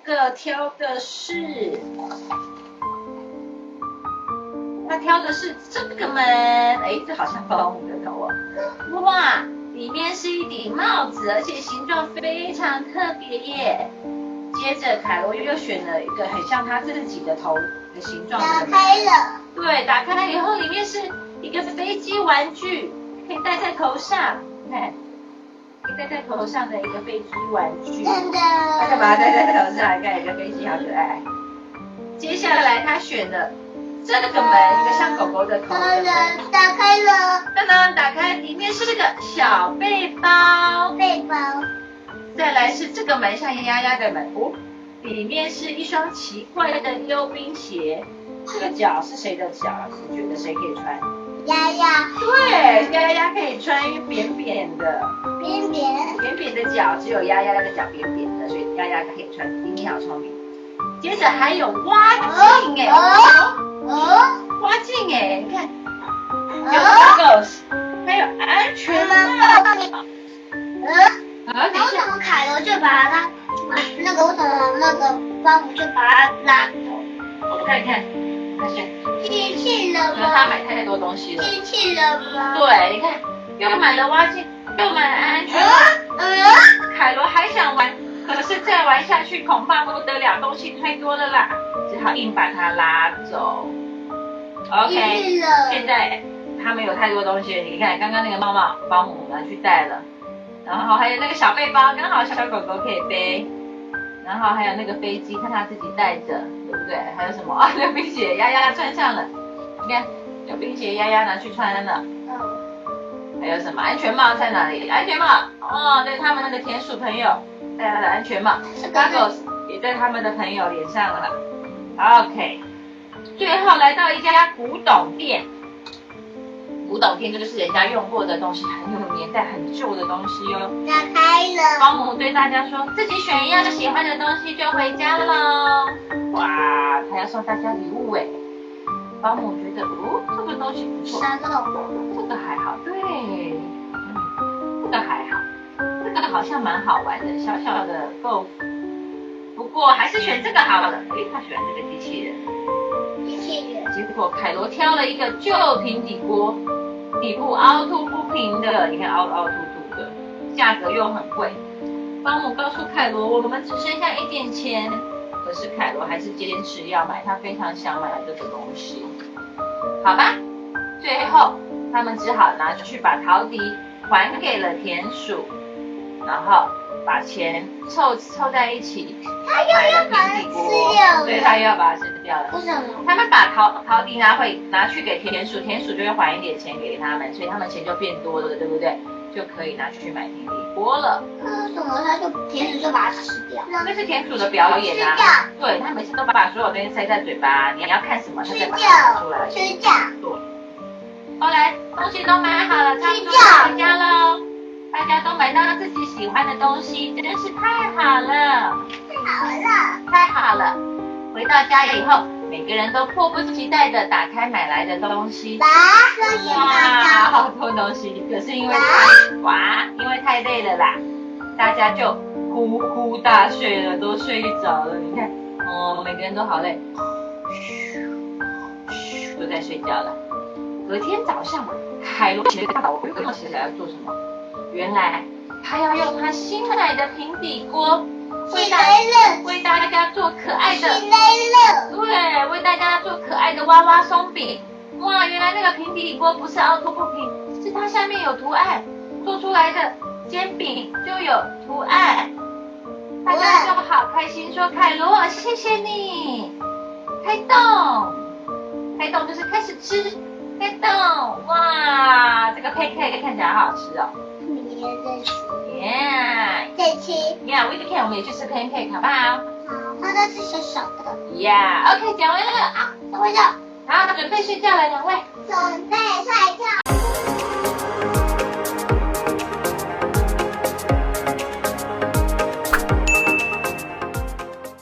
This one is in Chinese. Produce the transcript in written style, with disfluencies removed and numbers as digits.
个挑的是，他挑的是这个门，哎，这好像保姆的头哦。哇，里面是一顶帽子，而且形状非常特别耶。接着凯罗又选了一个很像他自己的头的形状的门。打开了。对，打开了以后，里面是一个飞机玩具，可以戴在头上，你看。戴在头上的一个飞机玩具，真的。他就把它戴在头上，看一个飞机好可爱。接下来他选的这个门，一个像狗狗的头的门，打开了。当当，打开，里面是个小背包。背包。再来是这个门，像丫丫的门，哦，里面是一双奇怪的溜冰鞋。这个脚是谁的脚？是觉得谁可以穿？丫丫。对，丫丫可以穿，因为扁扁的。扁扁的脚，只有丫丫那个脚扁扁的，所以丫丫可以穿。丁丁好聪明。接着还有蛙镜哎，蛙镜哎，你看，有 goggles， 还有安全帽。然后怎么凯罗就把他那个为什么那个保姆就把他拉走？我看看，发现机器人吗？他买太多东西了。机器人吗？对，你看，又买了蛙镜，又买了安全帽。凯罗还想玩，可是再玩下去恐怕不得了，东西太多了啦，只好硬把它拉走。OK， 现在他们有太多东西了，你看刚刚那个帽帽保姆拿去戴了，然后还有那个小背包，刚好小狗狗可以背，然后还有那个飞机，看他自己带着，对不对？还有什么啊？溜冰鞋丫丫穿上了，你看溜冰鞋丫丫拿去穿了。还有什么安全帽在哪里？安全帽哦，对他们那个田鼠朋友戴他的安全帽 ，Goggles 也在他们的朋友脸上了。OK， 最后来到一家古董店，古董店就是人家用过的东西，很有年代、很旧的东西哦。打开了。保姆对大家说，自己选一样喜欢的东西就回家喽。哇，他要送大家礼物哎。保姆觉得哦，这个东西不错，这个还好，对，这个还好，这个好像蛮好玩的，小小的豆腐，不过还是选这个好了。诶，他喜欢这个机器人。结果凯罗挑了一个旧平底锅，底部凹凸不平的，你看凹凸凸的，价格又很贵。保姆告诉凯罗，我们只剩下一点钱。可是凯罗还是坚持要买，他非常想买这个东西。好吧，最后他们只好拿去把陶笛还给了田鼠，然后把钱凑在一起，买了平底锅。对，他又要把它吃掉了。为什么？他们把陶笛拿去给田鼠，田鼠就会还一点钱给他们，所以他们钱就变多了，对不对？就可以拿去买平底锅了。为什么田鼠就把它吃掉？那是田鼠的表演啊。对，他每次都把所有东西塞在嘴巴，你要看什么，他再把它拿出来。吃掉。对。后来东西都买好了，差不多要回家喽。大家都买到了自己喜欢的东西，真是太好了。太好了。回到家以后，每个人都迫不及待的打开买来的东西。哇，好多东西，可是因为太累了啦，大家就呼呼大睡了，都睡着了。你看，每个人都好累，都在睡觉了。隔天早上，凯罗起了大早，不用起来要做什么？原来他要用他新买的平底锅为大家做可爱的，对，为大家做可爱的娃娃松饼。哇，原来那个平底锅不是凹凸不平，是它下面有图案，做出来的煎饼就有图案。大家就好开心，说凯罗，谢谢你。开动就是开始吃，开动。哇，这个 pancake 看起来好好吃哦。再吃。weekend 我们也去吃 pancake 好不好？好，它都是小小的。OK， 讲完了啊，讲完了。好，准备睡觉了，两位。准备睡觉。